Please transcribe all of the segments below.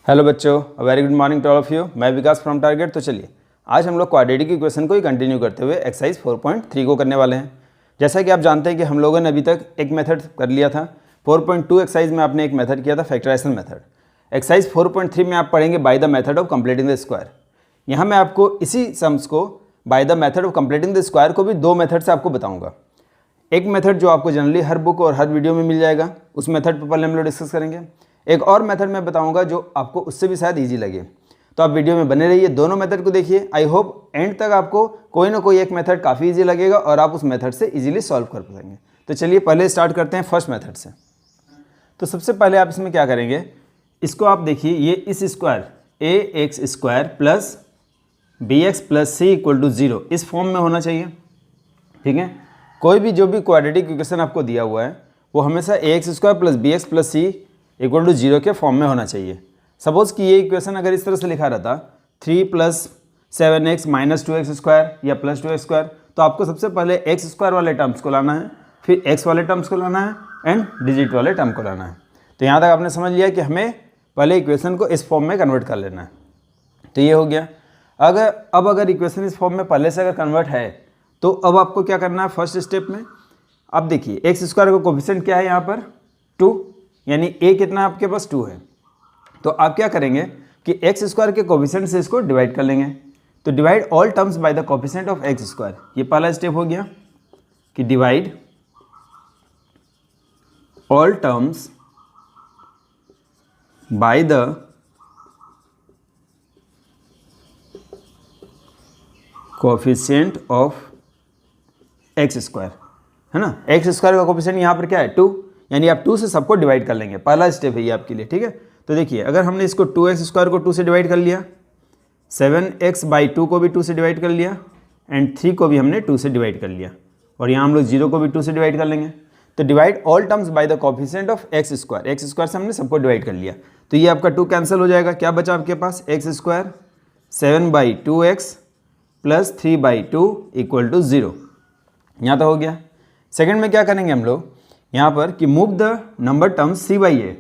Hello बच्चों, very good morning to all of you. मैं Vikas from target. तो चलिए आज हम लोग क्वाड्रेटिक इक्वेशन को ही कंटिन्यू करते हुए एक्सरसाइज 4.3 को करने वाले हैं। जैसा कि आप जानते हैं कि हम लोगों ने अभी तक एक मेथड कर लिया था। 4.2 एक्सरसाइज में आपने एक मेथड किया था, फैक्टराइजेशन मेथड। एक्सरसाइज 4.3 में आप पढ़ेंगे by the method of completing the square. यहाँ मैं आपको इसी सम्स को by the method of completing the square को भी दो मेथड से आपको बताऊँगा। एक मेथड जो आपको जनरली हर बुक और हर वीडियो में मिल जाएगा, उस मेथड पर पहले हम लोग डिस्कस करेंगे। एक और मेथड मैं बताऊंगा जो आपको उससे भी शायद इजी लगे, तो आप वीडियो में बने रहिए, दोनों मेथड को देखिए। आई होप एंड तक आपको कोई ना कोई एक मेथड काफ़ी इजी लगेगा और आप उस मेथड से इजीली सॉल्व कर पाएंगे। तो चलिए पहले स्टार्ट करते हैं फर्स्ट मेथड से। तो सबसे पहले आप इसमें क्या करेंगे, इसको आप देखिए, ये इस square a x square plus b x plus c equal to 0 इस फॉर्म में होना चाहिए। ठीक है, कोई भी जो भी क्वाड्रेटिक इक्वेशन आपको दिया हुआ है वो हमेशा a x square plus b x plus c equal to 0 के फॉर्म में होना चाहिए। सपोज कि ये इक्वेशन अगर इस तरह से लिखा रहता 3 + 7x - 2x स्क्वायर या प्लस 2x स्क्वायर, तो आपको सबसे पहले एक्स स्क्वायर वाले टर्म्स को लाना है, फिर एक्स वाले टर्म्स को लाना है एंड डिजिट वाले टर्म को लाना है। तो यहाँ तक आपने समझ लिया कि हमें पहले इक्वेशन को इस फॉर्म में कन्वर्ट कर लेना है। तो ये हो गया। अगर इक्वेशन इस फॉर्म में पहले से अगर कन्वर्ट है तो अब आपको क्या करना है फर्स्ट स्टेप में। अब देखिए एक्स स्क्वायर का कोफिशिएंट क्या है यहाँ पर 2, यानी ए कितना आपके पास 2 है। तो आप क्या करेंगे कि एक्स स्क्वायर के कोफिशिएंट से इसको डिवाइड कर लेंगे। तो divide all terms by the coefficient of x square, ये पहला स्टेप हो गया कि divide all terms by the coefficient of x square, है ना। एक्स स्क्वायर का कोफिशिएंट यहाँ पर क्या है 2, यानी आप 2 से सबको डिवाइड कर लेंगे। पहला स्टेप है ये आपके लिए। ठीक है, तो देखिए अगर हमने इसको 2x स्क्वायर को 2 से डिवाइड कर लिया, 7x/2 को भी 2 से डिवाइड कर लिया एंड 3 को भी हमने 2 से डिवाइड कर लिया, और यहाँ हम लोग 0 को भी 2 से डिवाइड कर लेंगे। तो divide all terms by the coefficient of x square, x square से हमने सबको डिवाइड कर लिया। तो ये आपका 2 कैंसिल हो जाएगा। क्या बचा आपके पास x square 7/2x plus 3/2 equal to 0। यहाँ तो हो गया। सेकंड में क्या करेंगे हम लोग यहाँ पर कि move the number term c/a।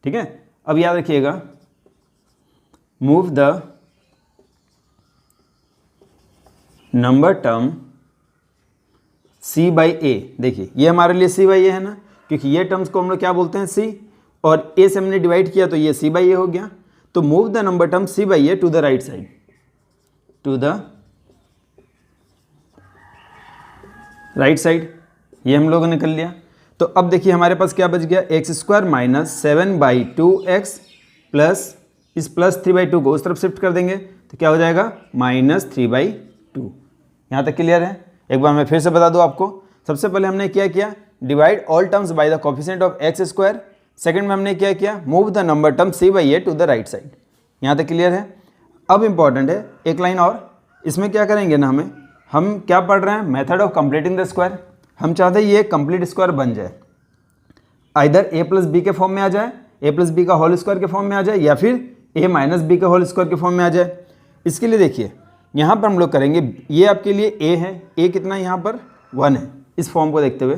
ठीक है, अब याद रखिएगा move the number term c/a। देखिए ये हमारे लिए c/a है ना, क्योंकि ये टर्म्स को हम लोग क्या बोलते हैं c, और a से हमने डिवाइड किया तो ये c/a हो गया। तो move the number term c/a to the right side, to the right side, ये हम लोगों ने कर लिया। तो अब देखिए हमारे पास क्या बच गया, x square minus 7/2x plus इस प्लस 3/2 को उस तरफ शिफ्ट कर देंगे तो क्या हो जाएगा -3/2। यहाँ तक क्लियर है। एक बार मैं फिर से बता दूँ आपको। सबसे पहले हमने क्या किया, divide all terms by the coefficient of x square. Second में हमने क्या किया, move the number term c/a to the right side. यहाँ तक क्लियर है। अब इंपॉर्टेंट है एक लाइन और, इसमें क्या करेंगे ना, हम क्या पढ़ रहे हैं, method of completing the square. हम चाहते हैं ये कंप्लीट स्क्वायर बन जाए, आइदर a + b के फॉर्म में आ जाए, a + b का होल स्क्वायर के फॉर्म में आ जाए, या फिर a - b का होल स्क्वायर के फॉर्म में आ जाए। इसके लिए देखिए यहाँ पर हम लोग करेंगे, ये आपके लिए a है, a कितना यहाँ पर 1 है इस फॉर्म को देखते हुए,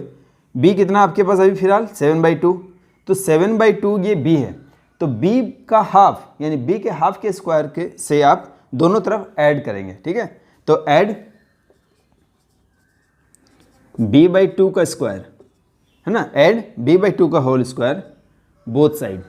b कितना आपके पास अभी फिलहाल 7/2, तो 7/2 ये b है। तो b का हाफ यानी b के हाफ के स्क्वायर के से आप दोनों तरफ ऐड करेंगे। ठीक है, तो ऐड b/2 का स्क्वायर, है ना, ऐड b/2 का होल स्क्वायर बोथ साइड।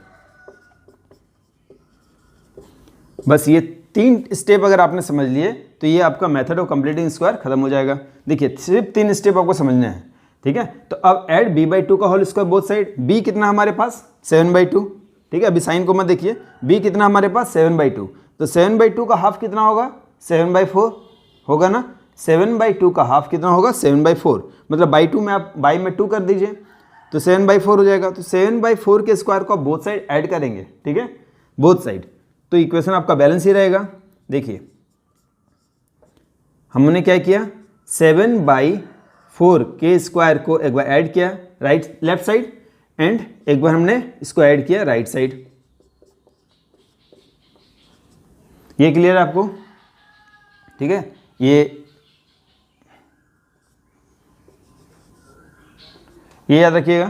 बस ये 3 स्टेप अगर आपने समझ लिए तो ये आपका मेथड ऑफ कंप्लीटिंग स्क्वायर खत्म हो जाएगा। देखिए सिर्फ 3 स्टेप आपको समझने हैं। ठीक है, तो अब ऐड b/2 का whole square both side. b कितना हमारे पास 7/2। ठीक है, अभी साइन को मत देखिए, b कितना हमारे पास 7/2, तो 7/2 का हाफ कितना होगा 7/4 होगा ना। 7/2 का हाफ कितना होगा 7/4, मतलब बाई में आप बाई में 2 कर दीजिए तो 7/4 हो जाएगा। तो 7/4 के स्क्वायर को आप बोथ साइड ऐड करेंगे। ठीक है, बोथ साइड, तो इक्वेशन आपका बैलेंस ही रहेगा। देखिए हमने क्या किया, 7/4 के स्क्वायर को एक बार ऐड किया लेफ्ट साइड एंड एक बार हमने इसको ऐड किया राइट साइड। ये क्लियर है आपको। ठीक है, ये याद रखिएगा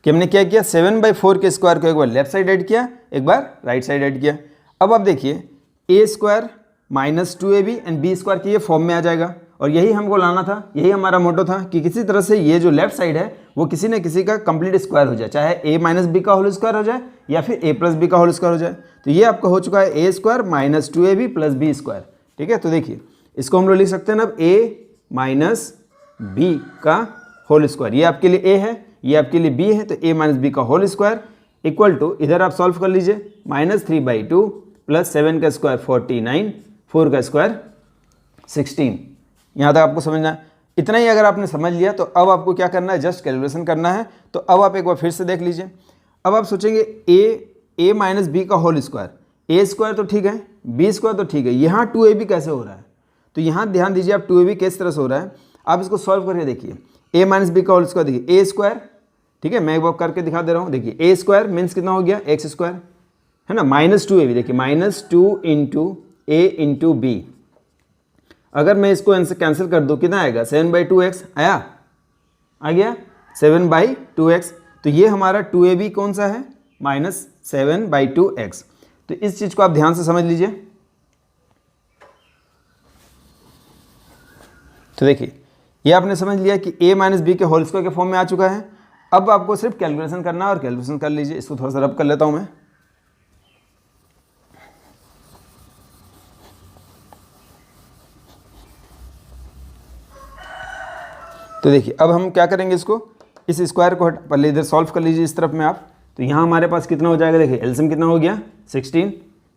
कि हमने क्या किया, 7/4 के स्क्वायर को एक बार लेफ्ट साइड ऐड किया, एक बार राइट साइड ऐड किया। अब आप देखिए a square minus 2ab and b square की ये फॉर्म में आ जाएगा, और यही हमको लाना था, यही हमारा मोटो था कि किसी तरह से ये जो लेफ्ट साइड है वो किसी न किसी का कंप्लीट स्क्वायर हो जाए, चाहे a माइनस बी का होल स्क्वायर हो जाए या फिर a प्लस बी का होल स्क्वायर हो जाए। तो ये आपका हो चुका है a square minus 2ab plus b square. ठीक है, तो देखिए इसको हम लोग लिख सकते हैं ना, अब a माइनस बी का होल स्क्वायर, ये आपके लिए a है, ये आपके लिए b है, तो a माइनस बी का होल स्क्वायर इक्वल टू, इधर आप सॉल्व कर लीजिए, -3/2 प्लस 7 का स्क्वायर 49, 4 का स्क्वायर 16। यहाँ तक आपको समझना है। इतना ही अगर आपने समझ लिया तो अब आपको क्या करना है, जस्ट कैलकुलेशन करना है। तो अब आप एक बार फिर से देख लीजिए। अब आप सोचेंगे ए माइनस बी का होल स्क्वायर, ए स्क्वायर तो ठीक है, बी स्क्वायर तो ठीक है, यहाँ 2ab कैसे हो रहा है? तो यहाँ ध्यान दीजिए आप 2ab किस तरह से हो रहा है, आप इसको सॉल्व करके देखिए। ए माइनस बी का होल स्क्वायर देखिए, ए स्क्वायर, ठीक है, मैं एक बार करके दिखा दे रहा हूँ। देखिए ए स्क्वायर मीन्स कितना हो गया, एक्स स्क्वायर, है ना, -2ab, देखिए -2 इंटू ए इंटू बी। अगर मैं इसको इनसे कैंसिल कर दूँ कितना आएगा, 7/2x आया, आ गया 7/2x। तो ये हमारा 2ab कौन सा है, -7/2x। तो इस चीज़ को आप ध्यान से समझ लीजिए। तो देखिए ये आपने समझ लिया कि a माइनस बी के होल स्क्वायर के फॉर्म में आ चुका है। अब आपको सिर्फ कैलकुलेशन करना है और कैलकुलेशन कर लीजिए। इसको थोड़ा सा रब कर लेता हूँ मैं। तो देखिए अब हम क्या करेंगे, इसको इस स्क्वायर को पहले इधर सॉल्व कर लीजिए इस तरफ में आप। तो यहाँ हमारे पास कितना हो जाएगा, देखिए एलसीएम कितना हो गया 16,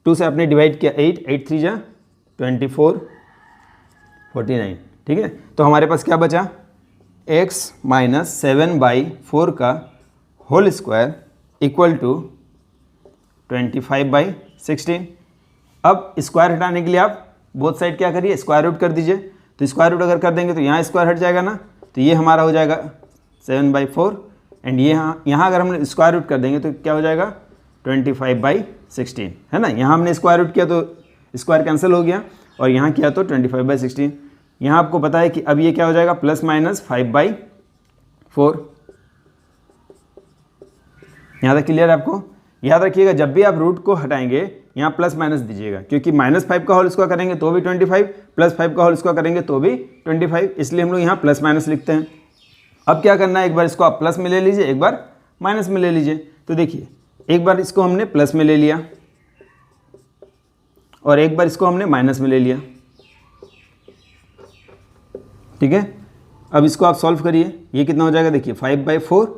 2 से आपने डिवाइड किया 8, 8 3 जा 24, 49। ठीक है, तो हमारे पास क्या बचा, x माइनस 7/4 का होल स्क्वायर इक्वल टू 25/16। अब स्क्वायर हटाने के लिए आप बोथ साइड क्या करिए, स्क्वायर रूट कर दीजिए। तो स्क्वायर रूट अगर कर देंगे तो यहाँ स्क्वायर हट जाएगा ना, तो ये हमारा हो जाएगा 7/4 एंड ये यहाँ अगर हम स्क्वायर रूट कर देंगे तो क्या हो जाएगा 25/16, है ना। यहाँ हमने स्क्वायर रूट किया तो स्क्वायर कैंसिल हो गया, और यहाँ किया तो 25/16। यहाँ आपको पता है कि अब ये क्या हो जाएगा, +-5/4। यहाँ तक क्लियर है आपको। याद रखिएगा जब भी आप रूट को हटाएंगे यहाँ प्लस माइनस दीजिएगा, क्योंकि -5 का होल स्क्वायर करेंगे तो भी 25, +5 का होल स्क्वायर करेंगे तो भी 25, इसलिए हम लोग यहाँ प्लस माइनस लिखते हैं। अब क्या करना है, एक बार इसको आप प्लस में ले लीजिए, एक बार माइनस में ले लीजिए। तो देखिए एक बार इसको हमने प्लस में ले लिया और एक बार इसको हमने माइनस में ले लिया। ठीक है, अब इसको आप सॉल्व करिए, ये कितना हो जाएगा, देखिए 5/4,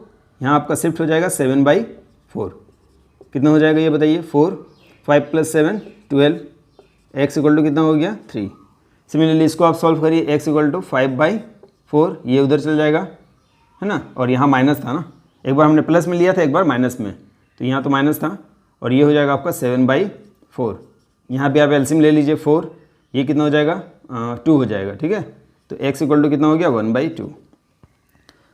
यहाँ आपका शिफ्ट हो जाएगा 7/4। कितना हो जाएगा ये बताइए, 4, 5 + 7 12, x इक्वल टू कितना हो गया 3। सिमिलरली इसको आप सॉल्व करिए, x इक्वल टू 5/4, ये उधर चल जाएगा, है ना, और यहाँ माइनस था ना, एक बार हमने प्लस में लिया था एक बार माइनस में, तो यहाँ तो माइनस था, और ये हो जाएगा आपका 7/4। यहाँ पे आप एलसीएम ले लीजिए 4, ये कितना हो जाएगा 2 हो जाएगा। ठीक है, तो x इक्वल टू कितना हो गया 1/2।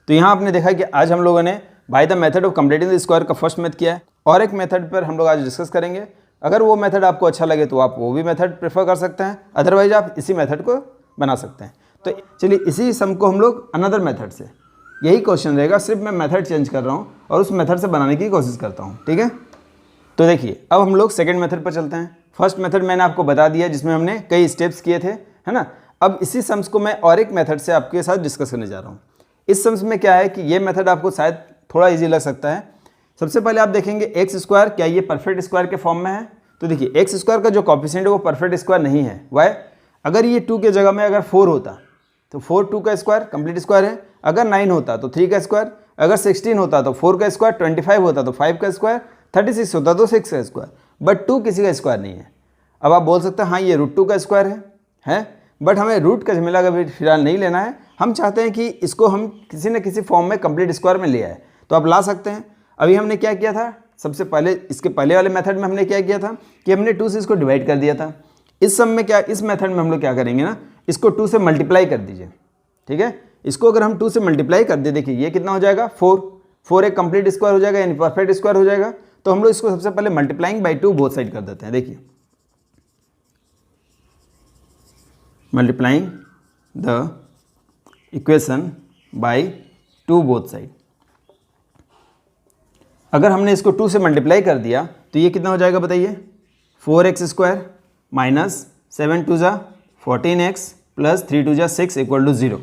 तो यहाँ आपने देखा कि आज हम लोगों ने by the method of completing the square का फर्स्ट मेथड किया है, और एक मेथड पर हम लोग आज डिस्कस करेंगे। अगर वो मेथड आपको अच्छा लगे तो आप वो भी मेथड प्रेफर कर सकते हैं, अदरवाइज आप इसी मेथड को बना सकते हैं। तो चलिए इसी सम को हम लोग अनदर मेथड से, यही क्वेश्चन रहेगा, सिर्फ मैं मेथड चेंज कर रहा हूँ और उस मेथड से बनाने की कोशिश करता हूँ। ठीक है, तो देखिए अब हम लोग सेकेंड मेथड पर चलते हैं। फर्स्ट मेथड मैंने आपको बता दिया जिसमें हमने कई स्टेप्स किए थे, है ना। अब इसी सम्स को मैं और एक मेथड से आपके साथ डिस्कस करने जा रहा हूँ। इस सम्स में क्या है कि ये मेथड आपको शायद थोड़ा ईजी लग सकता है। सबसे पहले आप देखेंगे एक्स स्क्वायर, क्या ये परफेक्ट स्क्वायर के फॉर्म में है? तो देखिए एक्स स्क्वायर का जो कॉफिशिएंट है वो परफेक्ट स्क्वायर नहीं है। वाई? अगर ये 2 के जगह में अगर 4 होता तो 4 2 का स्क्वायर कंप्लीट स्क्वायर है, अगर 9 होता तो 3 का स्क्वायर, अगर 16 होता तो 4 का स्क्वायर, 25 होता तो 5 का स्क्वायर, 36 होता तो 6 का स्क्वायर, बट 2 किसी का स्क्वायर नहीं है। अब आप बोल सकते हैं हाँ ये √2 का स्क्वायर है, बट हमें रूट का झमेला कभी फिलहाल नहीं लेना है। हम चाहते हैं कि इसको हम किसी न किसी फॉर्म में कंप्लीट स्क्वायर में ले आए, तो आप ला सकते हैं। अभी हमने क्या किया था, सबसे पहले इसके पहले वाले मेथड में हमने क्या किया था कि हमने 2 से इसको डिवाइड कर दिया था। इस सम में क्या, इस मेथड में हम लोग क्या करेंगे ना, इसको 2 से मल्टीप्लाई कर दीजिए। ठीक है, इसको अगर हम 2 से मल्टीप्लाई कर दे, देखिए ये कितना हो जाएगा 4 एक कंप्लीट स्क्वायर हो जाएगा, यानी परफेक्ट स्क्वायर हो जाएगा। तो हम लोग इसको सबसे पहले मल्टीप्लाइंग बाई 2 बोथ साइड कर देते हैं। देखिए multiplying the equation by 2 both side. अगर हमने इसको 2 से मल्टीप्लाई कर दिया तो ये कितना हो जाएगा बताइए 4x² माइनस 7 2 जा 14x प्लस 3 2 जा 6 इक्वल टू 0।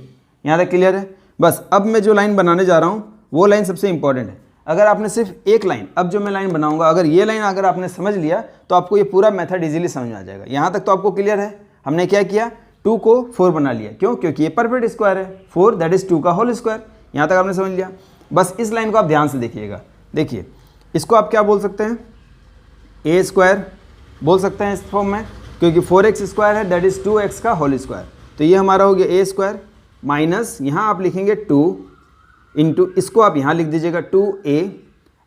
यहाँ तक क्लियर है। बस अब मैं जो लाइन बनाने जा रहा हूँ वो लाइन सबसे इंपॉर्टेंट है। अगर आपने सिर्फ एक लाइन, अब जो मैं लाइन बनाऊंगा, अगर ये लाइन अगर आपने समझ लिया तो आपको ये पूरा मेथड इजीली समझ में आ जाएगा। यहाँ तक तो आपको क्लियर है। हमने क्या किया, 2 को 4 बना लिया। क्यों? क्योंकि ये परफेक्ट स्क्वायर है, 4 दैट इज 2 का होल स्क्वायर। यहाँ तक आपने समझ लिया। बस इस लाइन को आप ध्यान से देखिएगा। देखिए इसको आप क्या बोल सकते हैं, a² बोल सकते हैं इस फॉर्म में, क्योंकि 4x² है दैट इज 2x का होल स्क्वायर। तो ये हमारा हो गया a² माइनस यहाँ आप लिखेंगे 2 इंटू, इसको आप यहाँ लिख दीजिएगा 2a।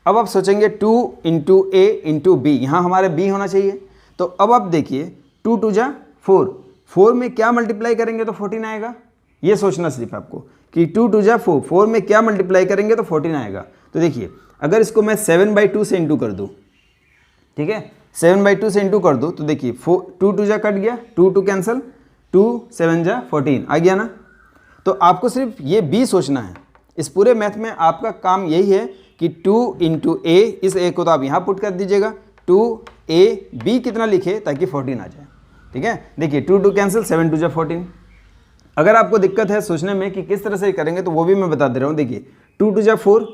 अब आप सोचेंगे 2 इंटू a इंटू b, यहाँ हमारे b होना चाहिए। तो अब आप देखिए 2 2 जा 4, 4 में क्या मल्टीप्लाई करेंगे तो 14 आएगा। ये सोचना सिर्फ आपको कि 2 2 जा 4, 4 में क्या मल्टीप्लाई करेंगे तो 14 आएगा। तो देखिए अगर इसको मैं 7/2 से इंटू कर दूँ, ठीक है, 7/2 से इंटू कर दूँ तो देखिए 2 2 जा कट गया, 2 2 कैंसिल, 2 7 जा 14 आ गया ना। तो आपको सिर्फ ये b सोचना है। इस पूरे मैथ में आपका काम यही है कि 2 इंटू a, इस a को तो आप यहाँ पुट कर दीजिएगा, 2a b कितना लिखे ताकि 14 आ जाए। ठीक है, देखिए 2 2 कैंसिल, 7 2 जा 14। अगर आपको दिक्कत है सोचने में कि किस तरह से करेंगे तो वो भी मैं बता दे रहा हूँ। देखिए 2 2 जा 4,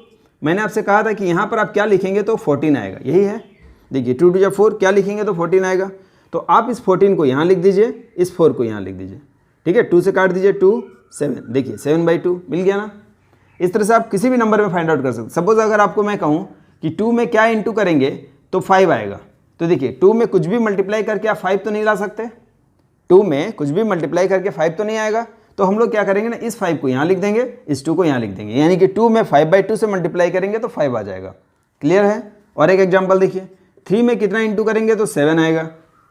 मैंने आपसे कहा था कि यहाँ पर आप क्या लिखेंगे तो 14 आएगा, यही है। देखिए 2 2 जा 4 क्या लिखेंगे तो 14 आएगा। तो आप इस 14 को यहाँ लिख दीजिए, इस 4 को यहाँ लिख दीजिए। ठीक है, 2 से काट दीजिए, 2 7, देखिए 7/2 मिल गया ना। इस तरह से आप किसी भी नंबर में फाइंड आउट कर सकते हैं। सपोज अगर आपको मैं कहूँ कि 2 में क्या इंटू करेंगे तो 5 आएगा, तो देखिए 2 में कुछ भी मल्टीप्लाई करके आप 5 तो नहीं ला सकते। 2 में कुछ भी मल्टीप्लाई करके 5 तो नहीं आएगा। तो हम लोग क्या करेंगे ना, इस 5 को यहाँ लिख देंगे, इस 2 को यहाँ लिख देंगे, यानी कि 2 में 5/2 से मल्टीप्लाई करेंगे तो 5 आ जाएगा। क्लियर है। और एक एग्जाम्पल देखिए, 3 में कितना इंटू करेंगे तो 7 आएगा।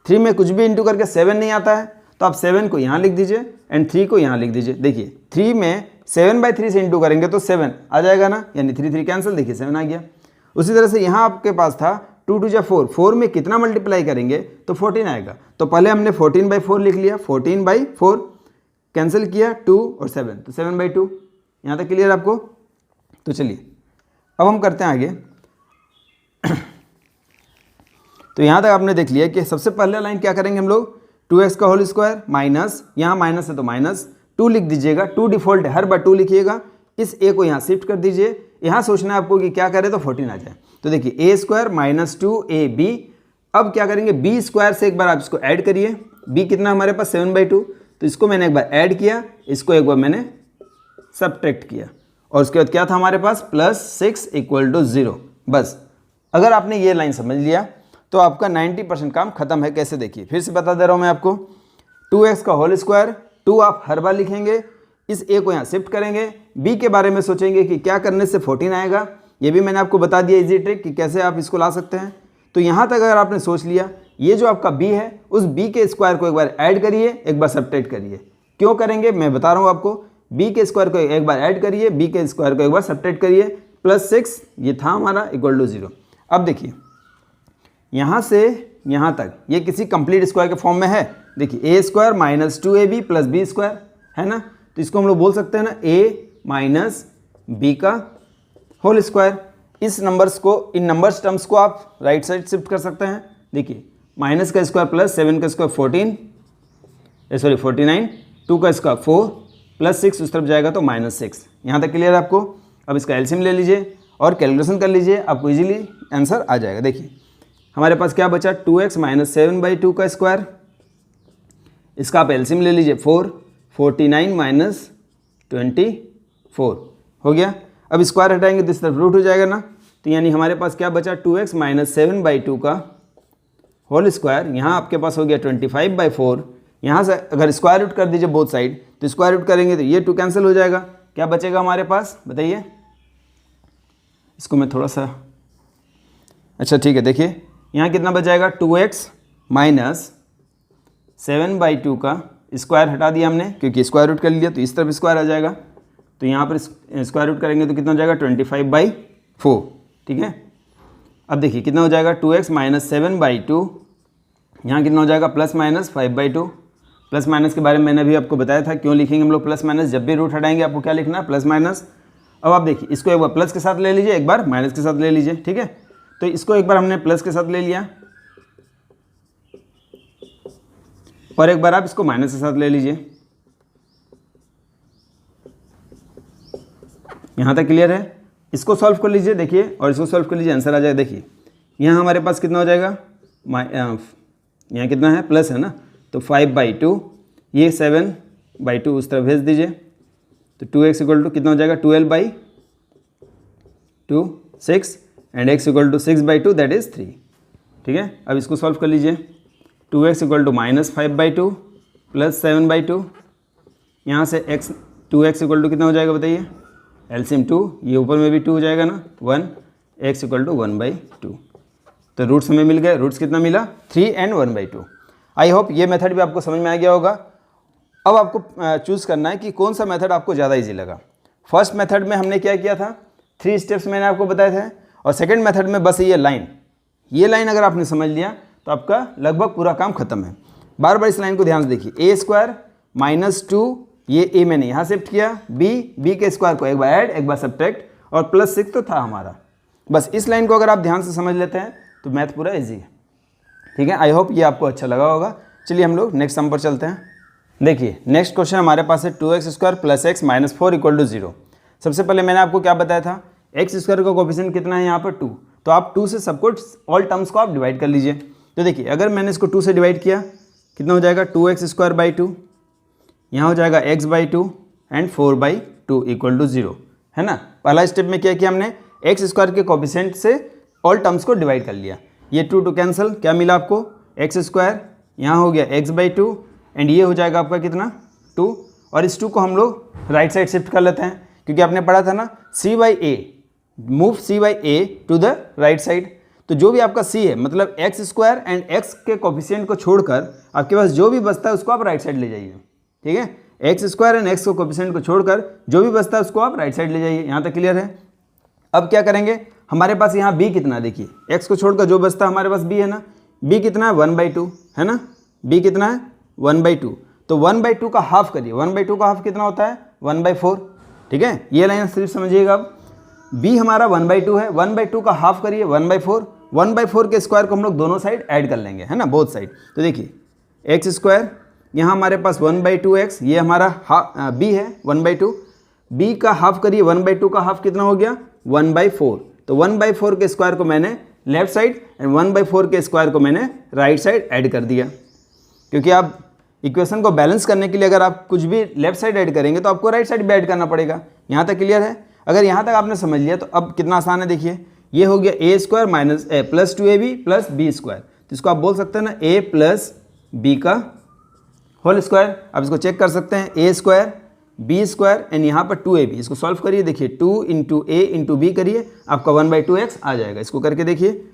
3 में कुछ भी इंटू करके 7 नहीं आता है, तो आप 7 को यहाँ लिख दीजिए एंड 3 को यहाँ लिख दीजिए। देखिए 3 में 7/3 से इंटू करेंगे तो 7 आ जाएगा ना, यानी 3 3 कैंसिल, देखिए 7 आ गया। उसी तरह से यहाँ आपके पास था 2 2 जा 4, 4 में कितना मल्टीप्लाई करेंगे तो 14 आएगा। तो पहले हमने 14/4 लिख लिया, 14/4 कैंसिल किया, 2 और 7 तो 7/2। यहाँ तक क्लियर आपको। तो चलिए अब हम करते हैं आगे। तो यहाँ तक आपने देख लिया कि सबसे पहले लाइन क्या करेंगे हम लोग, 2x का होल स्क्वायर माइनस, यहाँ माइनस है तो माइनस 2 लिख दीजिएगा, 2 डिफॉल्ट है, हर बार 2 लिखिएगा। इस a को यहाँ शिफ्ट कर दीजिए, यहाँ सोचना है आपको कि क्या करे तो 14 आ जाए। तो देखिए a² माइनस 2ab। अब क्या करेंगे, b² से एक बार आप इसको ऐड करिए। b कितना हमारे पास 7/2, तो इसको मैंने एक बार ऐड किया, इसको एक बार मैंने सब्ट्रैक्ट किया, और उसके बाद क्या था हमारे पास +6 इक्वल टू 0। बस अगर आपने ये लाइन समझ लिया तो आपका 90% काम खत्म है। कैसे, देखिए फिर से बता दे रहा हूँ मैं आपको। 2x का होल स्क्वायर, 2 आप हर बार लिखेंगे, इस a को यहाँ शिफ्ट करेंगे, b के बारे में सोचेंगे कि क्या करने से 14 आएगा। ये भी मैंने आपको बता दिया इजी ट्रिक कि कैसे आप इसको ला सकते हैं। तो यहाँ तक अगर आपने सोच लिया, ये जो आपका b है उस b के स्क्वायर को एक बार ऐड करिए, एक बार सब्ट्रैक्ट करिए। क्यों करेंगे मैं बता रहा हूँ आपको। b के स्क्वायर को एक बार ऐड करिए, b के स्क्वायर को एक बार सब्ट्रैक्ट करिए, +6 ये था हमारा इक्वल टू 0। अब देखिए यहाँ से यहाँ तक ये किसी कंप्लीट स्क्वायर के फॉर्म में है। देखिए a² minus 2ab plus b² है ना, तो इसको हम लोग बोल सकते हैं ना a माइनस b का होल स्क्वायर। इस नंबर्स को, इन नंबर्स टर्म्स को आप राइट साइड शिफ्ट कर सकते हैं। देखिए माइनस का स्क्वायर प्लस 7 का स्क्वायर 49, 2 का स्क्वायर 4 प्लस 6 उस तरफ जाएगा तो -6। यहाँ तक क्लियर है आपको। अब इसका एलसीएम ले लीजिए और कैलकुलेशन कर लीजिए, आपको इजीली आंसर आ जाएगा। देखिए हमारे पास क्या बचा, 2x माइनस 7/2 का स्क्वायर, इसका आप एलसीएम ले लीजिए 4, 49 माइनस 24 हो गया। अब स्क्वायर हटाएंगे तो इस तरफ रूट हो जाएगा ना, तो यानी हमारे पास क्या बचा, 2x माइनस 7/2 का होल स्क्वायर, यहाँ आपके पास हो गया 25/4। यहाँ से अगर स्क्वायर रूट कर दीजिए बोथ साइड, तो स्क्वायर रूट करेंगे तो ये 2 कैंसिल हो जाएगा। क्या बचेगा हमारे पास बताइए। इसको मैं थोड़ा सा, अच्छा ठीक है, देखिए यहाँ कितना बच जाएगा, 2x माइनस 7/2 का स्क्वायर हटा दिया हमने क्योंकि स्क्वायर रूट कर लिया, तो इस तरफ स्क्वायर आ जाएगा। तो यहाँ पर स्क्वायर रूट करेंगे तो कितना हो जाएगा 25/4। ठीक है, अब देखिए कितना हो जाएगा 2x माइनस 7/2, यहाँ कितना हो जाएगा +-5/2। प्लस माइनस के बारे में मैंने अभी आपको बताया था क्यों लिखेंगे हम लोग प्लस माइनस। जब भी रूट हटाएंगे आपको क्या लिखना है, प्लस माइनस। अब आप देखिए इसको एक बार प्लस के साथ ले लीजिए, एक बार माइनस के साथ ले लीजिए। ठीक है, तो इसको एक बार हमने प्लस के साथ ले लिया, और एक बार आप इसको माइनस के साथ ले लीजिए। यहाँ तक क्लियर है? इसको सॉल्व कर लीजिए देखिए, और इसको सॉल्व कर लीजिए, आंसर आ जाएगा। देखिए यहाँ हमारे पास कितना हो जाएगा, यहाँ कितना है, प्लस है ना, तो 5/2, ये 7/2 उस तरफ भेज दीजिए, तो 2x इक्वल टू कितना हो जाएगा, 12/2 6 and x equal to 6/2 that is 3। ठीक है, अब इसको सॉल्व कर लीजिए। 2x इक्वल टू -5/2 प्लस 7/2, यहाँ से 2x इक्वल टू कितना हो जाएगा बताइए, एलसीएम 2, ये ऊपर में भी 2 हो जाएगा ना, 1, x इक्वल टू 1/2। तो रूट्स हमें मिल गए, रूट्स कितना मिला, 3 एंड 1/2। आई होप ये मेथड भी आपको समझ में आ गया होगा। अब आपको चूज़ करना है कि कौन सा मेथड आपको ज़्यादा इजी लगा। फर्स्ट मेथड में हमने क्या किया था, 3 स्टेप्स मैंने आपको बताए थे, और सेकंड मेथड में बस ये लाइन अगर आपने समझ लिया तो आपका लगभग पूरा काम खत्म है। बार बार इस लाइन को ध्यान से देखिए, a² -2, ये a मैंने यहाँ शिफ्ट किया, b के स्क्वायर को एक बार ऐड एक बार सब्ट्रैक्ट, और +6 तो था हमारा। बस इस लाइन को अगर आप ध्यान से समझ लेते हैं तो मैथ पूरा इजी है। ठीक है, आई होप ये आपको अच्छा लगा होगा। चलिए हम लोग नेक्स्ट सम पर चलते हैं। देखिए नेक्स्ट क्वेश्चन हमारे पास है 2x² + x - 4 = 0। सबसे पहले मैंने आपको क्या बताया था, x² का कोफिशिएंट कितना है यहाँ पर 2, तो आप 2 से सब कुछ ऑल टर्म्स को आप डिवाइड कर लीजिए। तो देखिए अगर मैंने इसको 2 से डिवाइड किया कितना हो जाएगा, 2x² 2, यहाँ हो जाएगा x/2 एंड 4/2 = 0, है ना। पहला स्टेप में क्या किया हमने, x² के कोफिशिएंट से ऑल टर्म्स को डिवाइड कर लिया। ये 2 कैंसिल, क्या मिला आपको, x², यहाँ हो गया x/2 एंड ये हो जाएगा आपका कितना, 2, और इस 2 को हम लोग राइट साइड शिफ्ट कर लेते हैं, क्योंकि आपने पढ़ा था ना c/a, move c/a to the right side. तो जो भी आपका c है, मतलब x² एंड x के कोफिशिएंट को छोड़कर आपके पास जो भी बचता है उसको आप राइट साइड ले जाइए। ठीक है, x² एंड x के कोफिशिएंट को छोड़कर जो भी बचता है उसको आप राइट साइड ले जाइए। यहाँ तक क्लियर है? अब क्या करेंगे, हमारे पास यहाँ b कितना है, देखिए x को छोड़कर जो बचता है हमारे पास b है ना, b कितना है, 1/2 है ना, b कितना है, 1/2। तो 1/2 का हाफ करिए, 1/2 का हाफ कितना होता है, 1/4। ठीक है, ये लाइन सिर्फ समझिएगा। अब b हमारा 1/2 है, 1/2 का हाफ करिए 1/4, 1/4 के स्क्वायर को हम लोग दोनों साइड ऐड कर लेंगे, है ना, बोथ साइड। तो देखिए x², यहाँ हमारे पास 1/2x, ये हमारा b है 1/2, b का हाफ करिए, 1/2 का हाफ कितना हो गया, 1/4। तो 1/4 के स्क्वायर को मैंने लेफ्ट साइड एंड 1/4 के स्क्वायर को मैंने राइट साइड ऐड कर दिया, क्योंकि आप इक्वेशन को बैलेंस करने के लिए अगर आप कुछ भी लेफ्ट साइड ऐड करेंगे तो आपको राइट साइड भी ऐड करना पड़ेगा। यहाँ तक क्लियर है? अगर यहाँ तक आपने समझ लिया तो अब कितना आसान है, देखिए ये हो गया a² + 2ab + b², तो इसको आप बोल सकते हैं ना a + b का होल स्क्वायर। आप इसको चेक कर सकते हैं, a² b² एंड यहाँ पर 2ab, इसको सॉल्व करिए, देखिए 2 × a × b करिए, आपका 1/2x आ जाएगा। इसको करके देखिए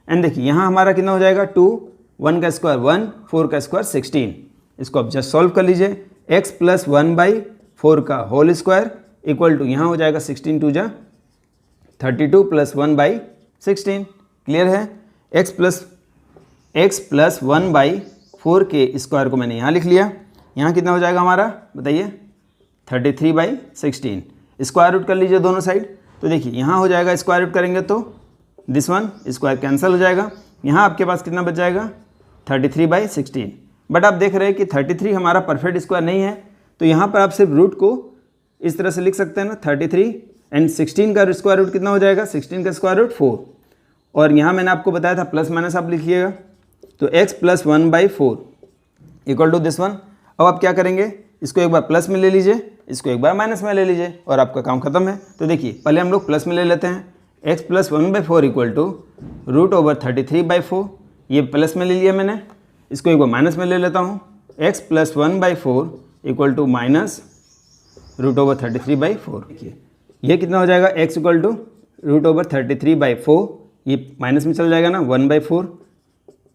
एंड देखिए यहाँ हमारा कितना हो जाएगा, 2, 1 का स्क्वायर 1, 4 का स्क्वायर 16। इसको आप जस्ट सॉल्व कर लीजिए, x + 1/4 का होल स्क्वायर इक्वल टू यहाँ हो जाएगा 16 × 2 = 32 + 1/16। क्लियर है? x + 1/4 के स्क्वायर को मैंने यहाँ लिख लिया, यहाँ कितना हो जाएगा हमारा बताइए, 33/16। स्क्वायर रूट कर लीजिए दोनों साइड, तो देखिए यहाँ हो जाएगा स्क्वायर रूट करेंगे तो दिस वन स्क्वायर कैंसिल हो जाएगा, यहाँ आपके पास कितना बच जाएगा, 33/16। बट आप देख रहे हैं कि 33 हमारा परफेक्ट स्क्वायर नहीं है, तो यहाँ पर आप सिर्फ रूट को इस तरह से लिख सकते हैं ना, 33 एंड 16 का स्क्वायर रूट कितना हो जाएगा, 16 का स्क्वायर रूट 4, और यहाँ मैंने आपको बताया था प्लस माइनस आप लिखिएगा, तो x + 1/4 equal to this one. अब आप क्या करेंगे, इसको एक बार प्लस में ले लीजिए, इसको एक बार माइनस में ले लीजिए, और आपका काम खत्म है। तो देखिए पहले हम लोग प्लस में ले लेते हैं, x + 1/4 इक्वल टू √33/4, ये प्लस में ले लिया मैंने, इसको एक बार माइनस में ले लेता हूँ, x + 1/4 इक्वल टू -√33/4। देखिए ये कितना हो जाएगा, x = √33/4, ये माइनस में चल जाएगा ना, 1/4,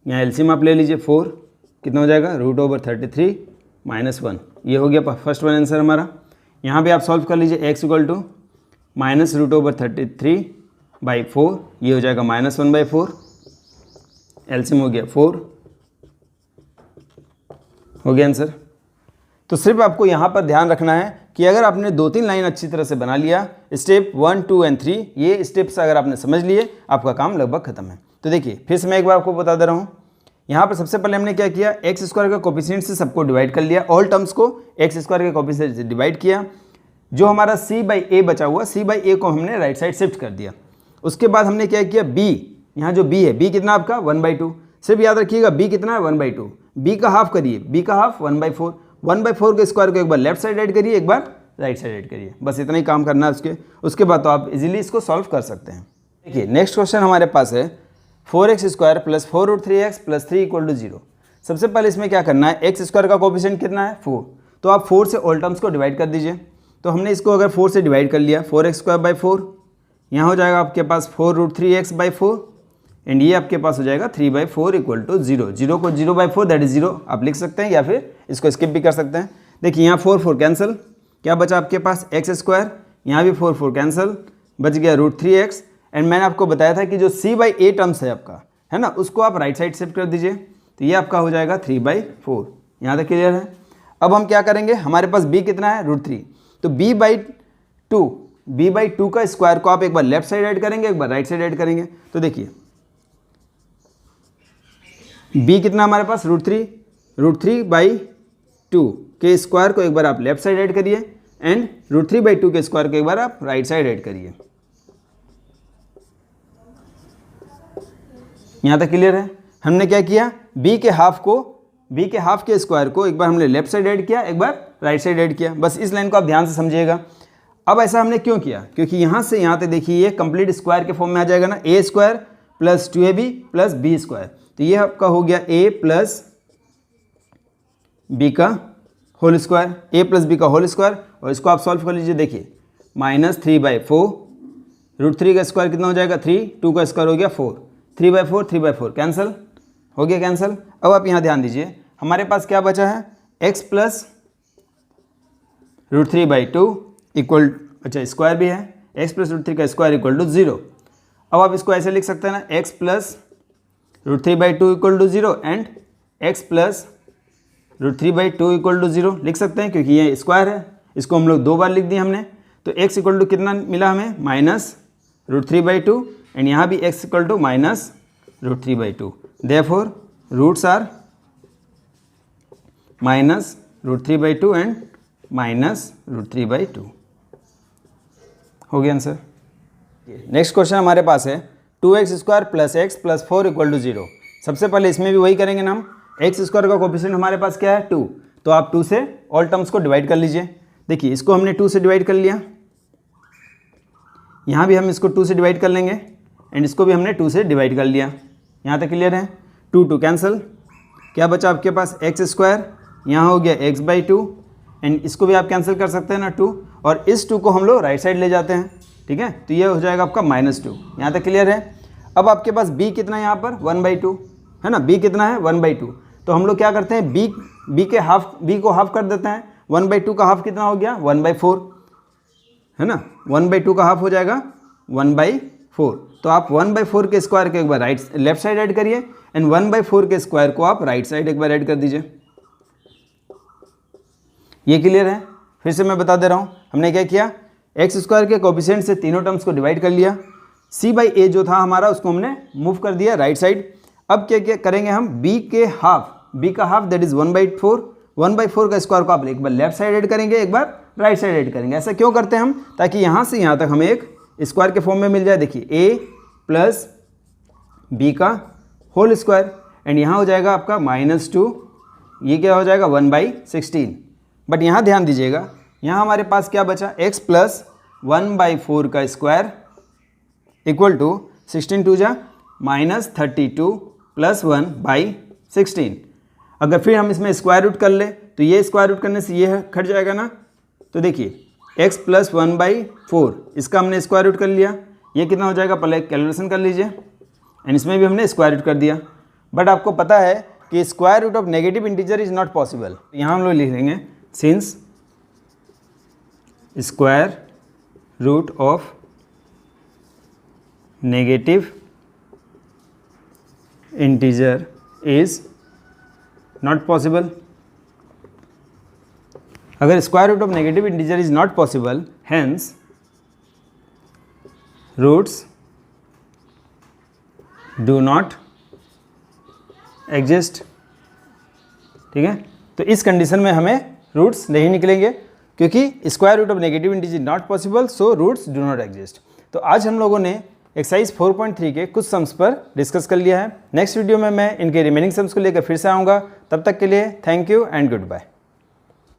यहाँ एलसीएम आप ले लीजिए, 4 कितना हो जाएगा, √33 - 1, ये हो गया फर्स्ट वन आंसर हमारा। यहाँ पे आप सॉल्व कर लीजिए, x = -√33/4, ये हो जाएगा -1/4, एलसीएम हो गया 4, हो गया आंसर। तो सिर्फ आपको यहाँ पर ध्यान रखना है कि अगर आपने 2-3 लाइन अच्छी तरह से बना लिया, स्टेप 1, 2 एंड 3, ये स्टेप्स अगर आपने समझ लिए, आपका काम लगभग खत्म है। तो देखिए फिर से मैं एक बार आपको बता दे रहा हूँ, यहाँ पर सबसे पहले हमने क्या किया, एक्स स्क्वायर का कोफिशिएंट से सबको डिवाइड कर लिया, ऑल टर्म्स को एक्स स्क्वायर के कोफिशिएंट से डिवाइड किया। जो हमारा c बाई ए बचा हुआ, c बाई ए को हमने राइट साइड शिफ्ट कर दिया। उसके बाद हमने क्या किया, b, यहाँ जो b है, b कितना आपका 1/2, सिर्फ याद रखिएगा b कितना है 1/2, b का हाफ करिए, b का हाफ 1/4, 1/4 के स्क्वायर को एक बार लेफ्ट साइड ऐड करिए, एक बार राइट साइड ऐड करिए, बस इतना ही काम करना है उसके बाद तो आप इजीली इसको सॉल्व कर सकते हैं। देखिए नेक्स्ट क्वेश्चन हमारे पास है 4x² + 4√3x + 3 = 0। सबसे पहले इसमें क्या करना है, एक्स स्क्वायर का कोफिशिएंट कितना है 4, तो आप 4 से ऑल टर्म्स को डिवाइड कर दीजिए। तो हमने इसको अगर 4 से डिवाइड कर लिया, 4x²/4, यहाँ हो जाएगा आपके पास 4√3x/4 एंड ये आपके पास हो जाएगा 3/4 = 0। 0 को 0/4 दैट इज 0 आप लिख सकते हैं या फिर इसको स्किप भी कर सकते हैं। देखिए यहाँ 4 कैंसिल, क्या बचा आपके पास x², यहाँ भी 4 कैंसिल, बच गया √3x। एंड मैंने आपको बताया था कि जो c/a टर्म्स है आपका, है ना, उसको आप राइट साइड शिफ्ट कर दीजिए, तो ये आपका हो जाएगा 3/4। यहाँ तक क्लियर है। अब हम क्या करेंगे, हमारे पास b कितना है √3, तो b/2 का स्क्वायर को आप एक बार लेफ्ट साइड ऐड करेंगे, एक बार राइट साइड ऐड करेंगे। तो देखिए b कितना हमारे पास √3/2 के स्क्वायर को एक बार आप लेफ्ट साइड ऐड करिए एंड √3/2 के स्क्वायर को एक बार आप राइट साइड ऐड करिए। यहाँ तक क्लियर है। हमने क्या किया, b के हाफ के स्क्वायर को एक बार हमने लेफ्ट साइड ऐड किया, एक बार राइट साइड ऐड किया। बस इस लाइन को आप ध्यान से समझिएगा। अब ऐसा हमने क्यों किया, क्योंकि यहाँ से यहाँ तक देखिए ये कंप्लीट स्क्वायर के फॉर्म में आ जाएगा ना, a² + 2ab + b²। तो ये आपका हो गया a + b का होल स्क्वायर, a + b का होल स्क्वायर, और इसको आप सॉल्व कर लीजिए। देखिए -3/4, √3 का स्क्वायर कितना हो जाएगा 3, 2 का स्क्वायर हो गया 4, 3/4 कैंसिल हो गया, कैंसिल। अब आप यहाँ ध्यान दीजिए, हमारे पास क्या बचा है, x + √3/2 इक्वल, अच्छा स्क्वायर भी है, x + √3 का स्क्वायर = 0। अब आप इसको ऐसे लिख सकते हैं ना, x + √3/2 = 0 एंड x + √3/2 = 0 लिख सकते हैं, क्योंकि ये स्क्वायर है। इसको हम लोग 2 बार लिख दिए हमने, तो x = कितना मिला हमें, -√3/2 एंड यहाँ भी x = -√3/2। Therefore roots are -√3/2 and -√3/2। हो गया आंसर। नेक्स्ट क्वेश्चन हमारे पास है 2x² + x + 4 = 0। सबसे पहले इसमें भी वही करेंगे ना हम, x² का कोफिशिएंट हमारे पास क्या है 2, तो आप 2 से ऑल टर्म्स को डिवाइड कर लीजिए। देखिए इसको हमने 2 से डिवाइड कर लिया, यहाँ भी हम इसको 2 से डिवाइड कर लेंगे एंड इसको भी हमने 2 से डिवाइड कर लिया। यहाँ तक क्लियर है। 2 कैंसिल, क्या बचा आपके पास x², यहाँ हो गया x/2 एंड इसको भी आप कैंसिल कर सकते हैं ना 2, और इस 2 को हम लोग राइट साइड ले जाते हैं, ठीक है, तो ये हो जाएगा आपका -2। यहाँ तक क्लियर है। अब आपके पास b कितना है यहाँ पर 1/2 है ना, b कितना है 1/2, तो हम लोग क्या करते हैं, b को हाफ कर देते हैं। 1/2 का हाफ कितना हो गया 1/4 है ना, 1/2 का हाफ हो जाएगा 1/4। तो आप 1/4 के स्क्वायर को एक बार लेफ्ट साइड ऐड करिए एंड 1/4 के स्क्वायर को आप राइट साइड एक बार ऐड कर दीजिए। ये क्लियर है। फिर से मैं बता दे रहा हूँ, हमने क्या किया, x² के कोफिशिएंट से तीनों टर्म्स को डिवाइड कर लिया, c/a जो था हमारा उसको हमने मूव कर दिया राइट साइड। अब क्या करेंगे हम, b का हाफ दैट इज 1/4, 1/4 का स्क्वायर को आप एक बार लेफ्ट साइड ऐड करेंगे, एक बार राइट साइड ऐड करेंगे। ऐसा क्यों करते हैं हम, ताकि यहाँ से यहाँ तक हमें एक स्क्वायर के फॉर्म में मिल जाए। देखिए a + b का होल स्क्वायर एंड यहाँ हो जाएगा आपका -2, ये क्या हो जाएगा 1/16। बट यहाँ ध्यान दीजिएगा, यहाँ हमारे पास क्या बचा, x + 1/4 का स्क्वायर = 16 2 जा -32 + 1/16। अगर फिर हम इसमें स्क्वायर रूट कर ले तो ये स्क्वायर रूट करने से ये कट जाएगा ना। तो देखिए x + 1/4 इसका हमने स्क्वायर रूट कर लिया, ये कितना हो जाएगा, पहले कैलकुलेशन कर लीजिए एंड इसमें भी हमने स्क्वायर रूट कर दिया। बट आपको पता है कि square root of negative integer is not possible. यहाँ हम लोग लिख देंगे since square root of negative integer is not possible. अगर square root of negative integer is not possible, hence roots do not exist, ठीक है। तो इस कंडीशन में हमें रूट्स नहीं निकलेंगे क्योंकि square root of negative integer not possible, so roots do not exist. तो आज हम लोगों ने एक्सरसाइज 4.3 के कुछ सम्स पर डिस्कस कर लिया है। नेक्स्ट वीडियो में मैं इनके रिमेनिंग सम्स को लेकर फिर से आऊँगा। तब तक के लिए thank you and good bye.